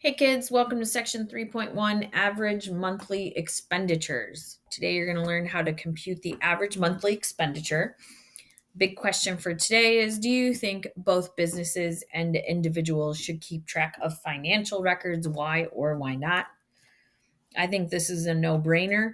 Hey kids, welcome to section 3.1 average monthly expenditures. Today you're going to learn how to compute the average monthly expenditure. Big question for today is, do you think both businesses and individuals should keep track of financial records? Why or why not? I think this is a no-brainer.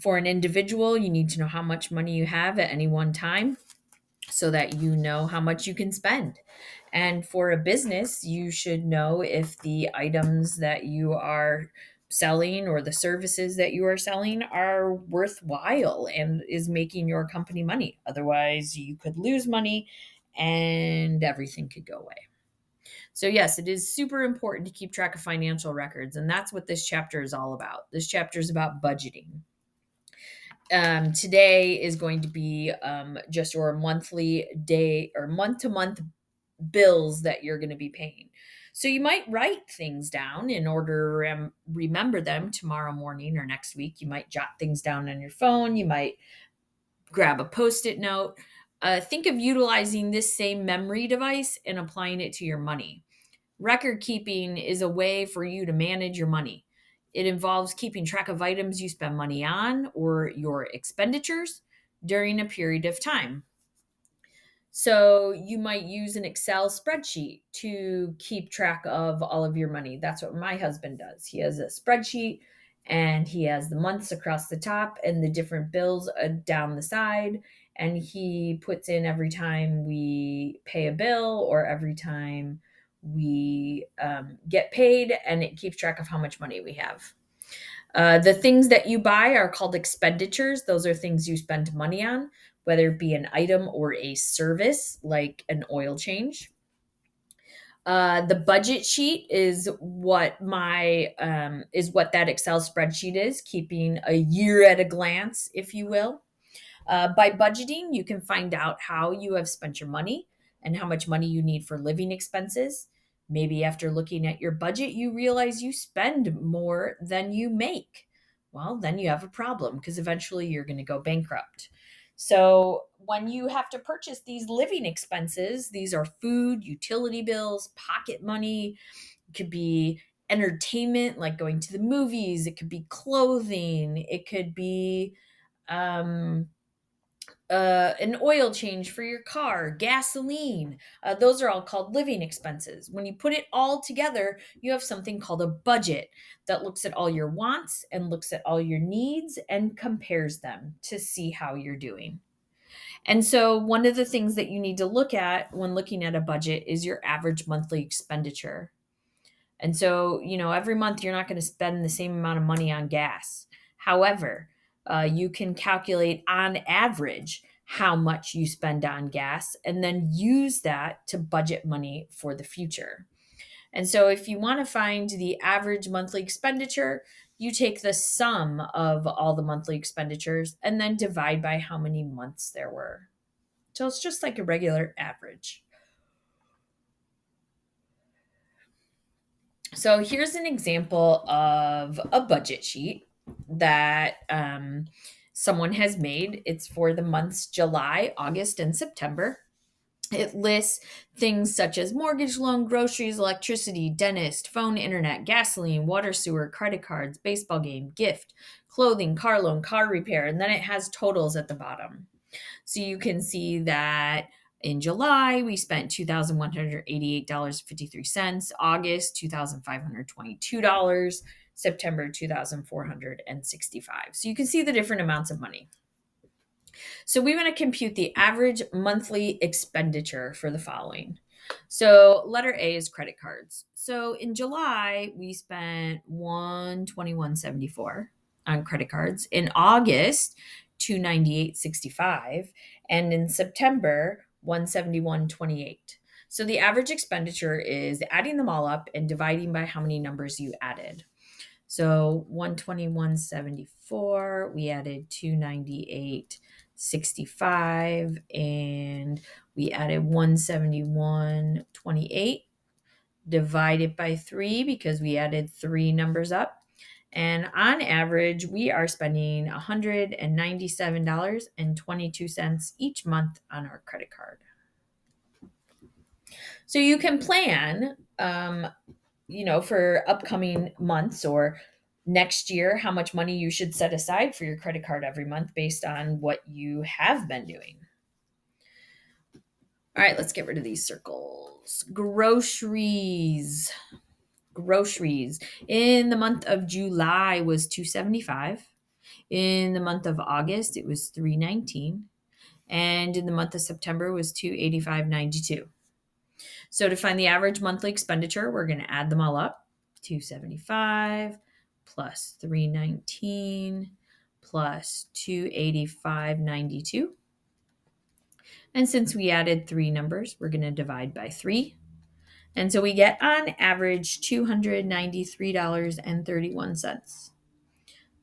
For an individual, you need to know how much money you have at any one time so that you know how much you can spend. And for a business, you should know if the items that you are selling or the services that you are selling are worthwhile and is making your company money. Otherwise, you could lose money and everything could go away. So, yes, it is super important to keep track of financial records. And that's what this chapter is all about. This chapter is about budgeting. Today is going to be just your monthly day or month to month bills that you're going to be paying. So you might write things down in order to remember them tomorrow morning or next week. You might jot things down on your phone. You might grab a post it note. Think of utilizing this same memory device and applying it to your money. Record keeping is a way for you to manage your money. It involves keeping track of items you spend money on or your expenditures during a period of time. So you might use an Excel spreadsheet to keep track of all of your money. That's what my husband does. He has a spreadsheet and he has the months across the top and the different bills down the side. And he puts in every time we pay a bill or every time we get paid, and it keeps track of how much money we have. The things that you buy are called expenditures. Those are things you spend money on, whether it be an item or a service like an oil change. The budget sheet is what that Excel spreadsheet is, keeping a year at a glance, if you will. By budgeting, you can find out how you have spent your money and how much money you need for living expenses. Maybe after looking at your budget, you realize you spend more than you make. Well, then you have a problem because eventually you're going to go bankrupt. So, when you have to purchase these living expenses, these are food, utility bills, pocket money, it could be entertainment like going to the movies, it could be clothing, it could be um, an oil change for your car, gasoline. Those are all called living expenses. When you put it all together, you have something called a budget that looks at all your wants and looks at all your needs and compares them to see how you're doing. And so, one of the things that you need to look at when looking at a budget is your average monthly expenditure. And so, every month you're not going to spend the same amount of money on gas. However, you can calculate on average how much you spend on gas and then use that to budget money for the future. And so, if you want to find the average monthly expenditure, you take the sum of all the monthly expenditures and then divide by how many months there were. So, it's just like a regular average. So here's an example of a budget sheet that someone has made. It's for the months July, August, and September. It lists things such as mortgage loan, groceries, electricity, dentist, phone, internet, gasoline, water, sewer, credit cards, baseball game, gift, clothing, car loan, car repair, and then it has totals at the bottom. So you can see that in July, we spent $2,188.53. August, $2,522. September, $2,465. So you can see the different amounts of money. So we want to compute the average monthly expenditure for the following. So letter A is credit cards. So in July, we spent $121.74 on credit cards. In August, $298.65, and in September, $171.28. So the average expenditure is adding them all up and dividing by how many numbers you added. So 121.74, we added 298.65, and we added 171.28 divided by 3 because we added 3 numbers up. And on average, we are spending $197.22 each month on our credit card. So you can plan for upcoming months or next year, how much money you should set aside for your credit card every month based on what you have been doing. All right, let's get rid of these circles. Groceries. Groceries. In the month of July was 275. In the month of August, it was 319. And in the month of September was 285.92. So to find the average monthly expenditure, we're going to add them all up. 275 plus 319 plus 285.92. And since we added three numbers, we're going to divide by 3. And so we get on average $293.31.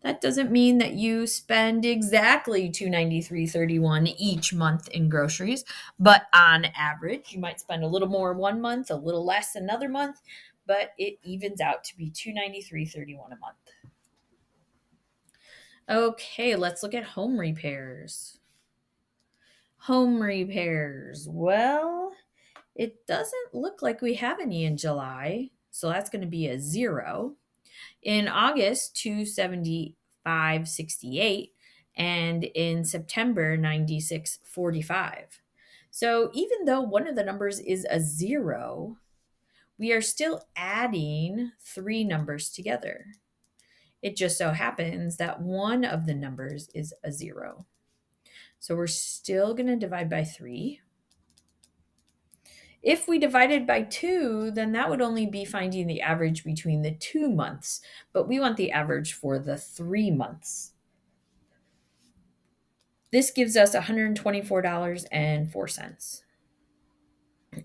That doesn't mean that you spend exactly $293.31 each month in groceries, but on average, you might spend a little more one month, a little less another month, but it evens out to be $293.31 a month. Okay, let's look at home repairs. Home repairs. Well, it doesn't look like we have any in July, so that's going to be a 0. In August, 275.68, and in September, 96.45. So even though one of the numbers is a 0, we are still adding three numbers together. It just so happens that one of the numbers is a 0. So we're still going to divide by 3. If we divided by 2, then that would only be finding the average between the 2 months, but we want the average for the 3 months. This gives us $124.04.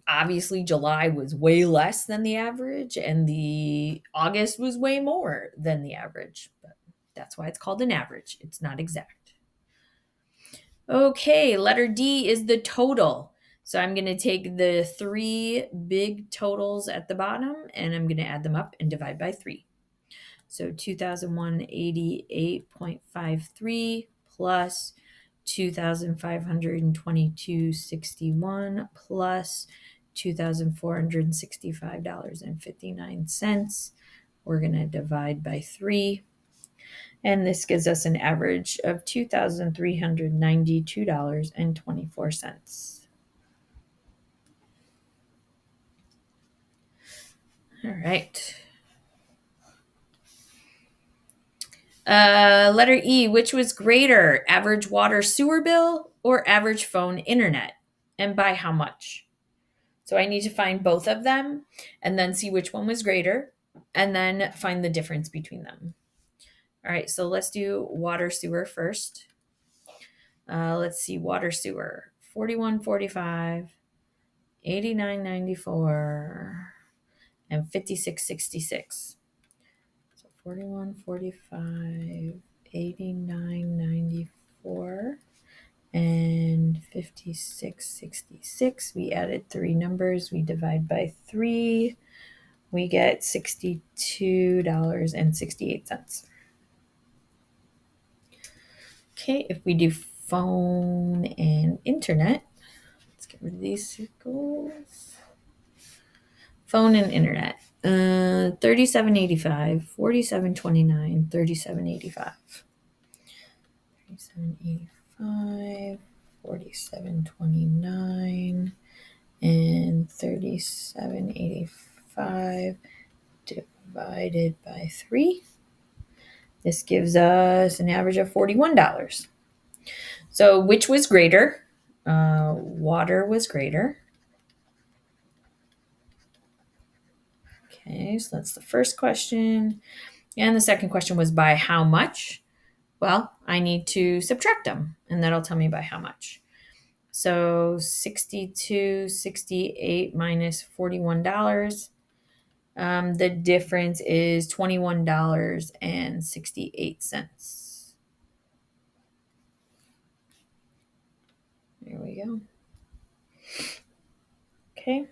Obviously, July was way less than the average, and the August was way more than the average, but that's why it's called an average. It's not exact. Okay, letter D is the total. So I'm going to take the 3 big totals at the bottom and I'm going to add them up and divide by 3. So 2,188.53 plus 2,522.61 plus $2,465.59. We're going to divide by 3. And this gives us an average of $2,392.24. All right. Letter E, which was greater, average water sewer bill or average phone internet? And by how much? So I need to find both of them and then see which one was greater and then find the difference between them. All right, so let's do water sewer first. Let's see, water sewer, 41.45, 89.94, and 56.66. So 41.45, 89.94, and 56.66. We added three numbers. We divide by 3. We get $62.68. Okay, if we do phone and internet, let's get rid of these circles. Phone and internet, 37.85, 47.29, 37.85. 37.85, 47.29, and 37.85 divided by 3. This gives us an average of $41. So which was greater? Water was greater. Okay, so that's the first question. And the second question was by how much? Well, I need to subtract them, and that'll tell me by how much. So 62.68 minus $41. The difference is $21.68. There we go. Okay.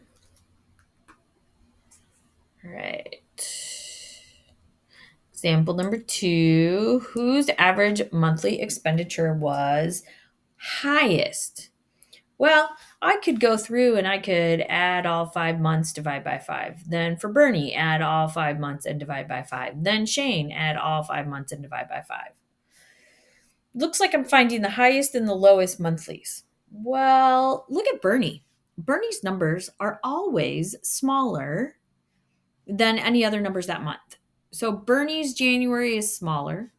All right. Example number 2, whose average monthly expenditure was highest? Well, I could go through and I could add all 5 months, divide by 5. Then for Bernie, add all 5 months and divide by 5. Then Shane, add all 5 months and divide by 5. Looks like I'm finding the highest and the lowest monthlies. Well, look at Bernie. Bernie's numbers are always smaller than any other numbers that month. So Bernie's January is smaller.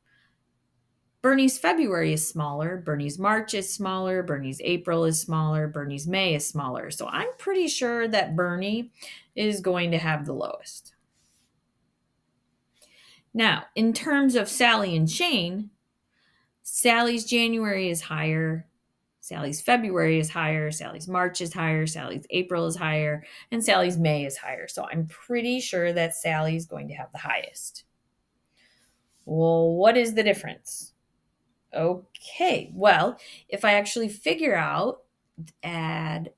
Bernie's February is smaller. Bernie's March is smaller. Bernie's April is smaller. Bernie's May is smaller. So I'm pretty sure that Bernie is going to have the lowest. Now, in terms of Sally and Shane, Sally's January is higher. Sally's February is higher. Sally's March is higher. Sally's April is higher. And Sally's May is higher. So I'm pretty sure that Sally's going to have the highest. Well, what is the difference? Okay, well, if I actually figure out add,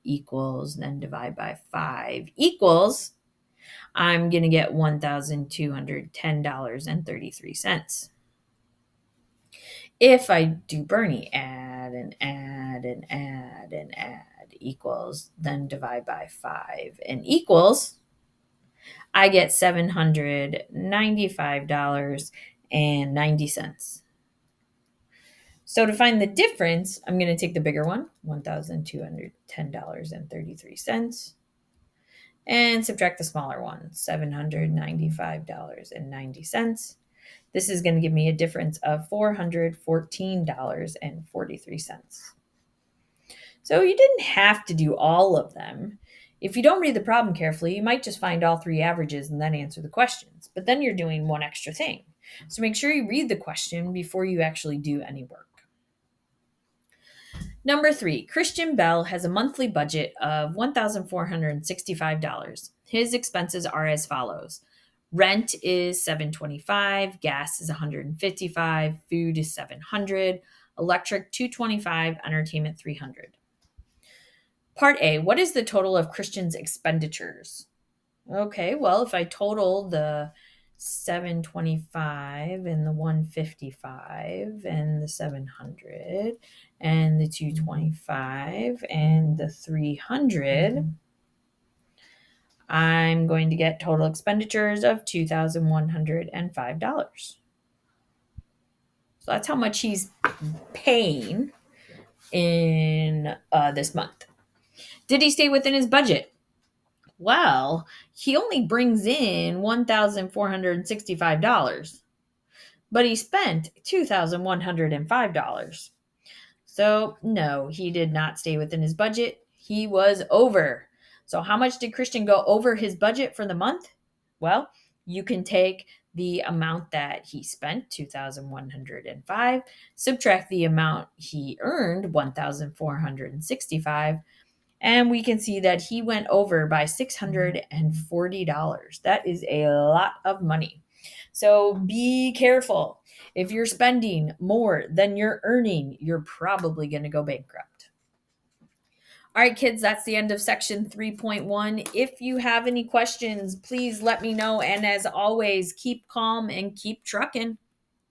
equals, then divide by 5 equals, I'm going to get $1,210.33. If I do Bernie, add equals, then divide by 5 and equals, I get $795.90. So to find the difference, I'm going to take the bigger one, $1,210.33, and subtract the smaller one, $795.90. This is going to give me a difference of $414.43. So you didn't have to do all of them. If you don't read the problem carefully, you might just find all three averages and then answer the questions. But then you're doing one extra thing. So make sure you read the question before you actually do any work. Number 3, Christian Bell has a monthly budget of $1,465. His expenses are as follows. Rent is $725, gas is $155, food is $700, electric $225, entertainment $300. Part A, what is the total of Christian's expenditures? Okay, well, if I total the 725 and the 155 and the 700 and the 225 and the 300, I'm going to get total expenditures of $2,105. So that's how much he's paying in this month. Did he stay within his budget? Well, he only brings in $1,465, but he spent $2,105. So, no, he did not stay within his budget. He was over. So, how much did Christian go over his budget for the month? Well, you can take the amount that he spent, $2,105, subtract the amount he earned, $1,465, and we can see that he went over by $640. That is a lot of money. So be careful. If you're spending more than you're earning, you're probably going to go bankrupt. All right, kids, that's the end of section 3.1. If you have any questions, please let me know. And as always, keep calm and keep trucking.